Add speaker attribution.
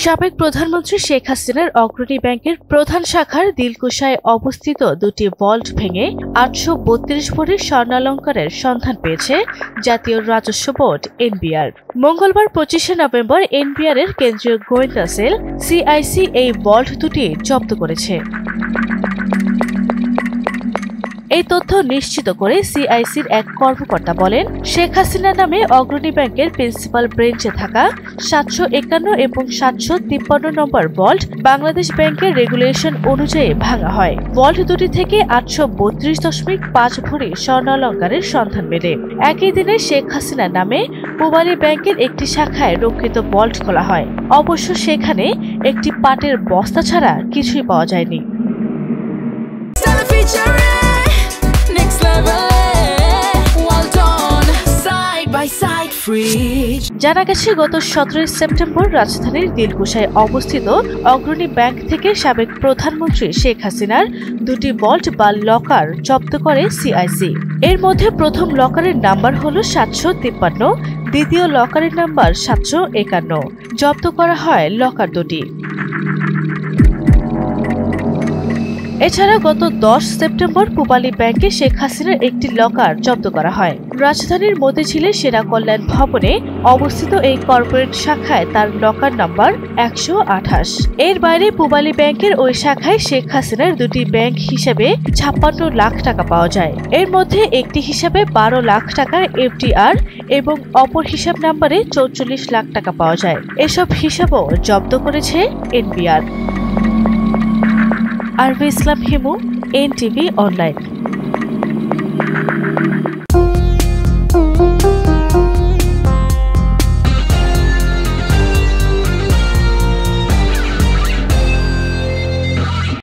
Speaker 1: সাবেক প্রধানমন্ত্রী শেখ হাসিনার অগ্রণী ব্যাংকের প্রধান শাখার দিলকুশায় অবস্থিত দুটি ভল্ট ভেঙে ৮৩২ ভরির স্বর্ণালংকারের সন্ধান পেয়েছে জাতীয় রাজস্ব বোর্ড এনবিআর। মঙ্গলবার ২৫শে নভেম্বর এনবিআর এর কেন্দ্রীয় গোয়েন্দা সেল সিআইসি এই ভল্ট দুটি জব্দ করেছে। এই তথ্য নিশ্চিত করে সিআইসির এক কর্মকর্তা বলেন, শেখ হাসিনা নামে অগ্রণী ব্যাংকের প্রিন্সিপাল ব্রেঞ্চে থাকা ৭৫১ এবং ৭৫৩ নম্বর ভল্ট বাংলাদেশ ব্যাংকের রেগুলেশন অনুযায়ী ভাঙা হয়। ভল্ট দুটি থেকে ৮৩২.৫ ভরি স্বর্ণালংকারের সন্ধান মেলে। একই দিনে শেখ হাসিনা নামে পূবালী ব্যাংকের একটি শাখায় রক্ষিত ভল্ট খোলা হয়। অবশ্য সেখানে একটি পাটের বস্তা ছাড়া কিছুই পাওয়া যায়নি। জানা গেছে, গত ১৭ সেপ্টেম্বর রাজধানীর দিলকুশায় অবস্থিত অগ্রণী ব্যাংক থেকে সাবেক প্রধানমন্ত্রী শেখ হাসিনার দুটি ভল্ট বা লকার জব্দ করে সিআইসি। এর মধ্যে প্রথম লকারের নাম্বার হল ৭৫৩, দ্বিতীয় লকারের নাম্বার ৭৫১। জব্দ করা হয় লকার দুটি। এছাড়া গত ১০ সেপ্টেম্বর পূবালী ব্যাংকে শেখ হাসিনার একটি লকার জব্দ করা হয়। রাজধানীর মতিঝিলের সেনা কল্যাণ ভবনে অবস্থিত এই কর্পোরেট শাখায় তার লকার নাম্বার ১২৮। এর বাইরে পূবালী ব্যাংকের ওই শাখায় শেখ হাসিনার দুটি ব্যাংক হিসেবে ৫৬ লাখ টাকা পাওয়া যায়। এর মধ্যে একটি হিসাবে ১২ লাখ টাকার এফডিআর এবং অপর হিসাব নাম্বারে ৪৪ লাখ টাকা পাওয়া যায়। এসব হিসাবও জব্দ করেছে এনবিআর। আরবি ইসলাম হিমু, এনটিভি অনলাইন।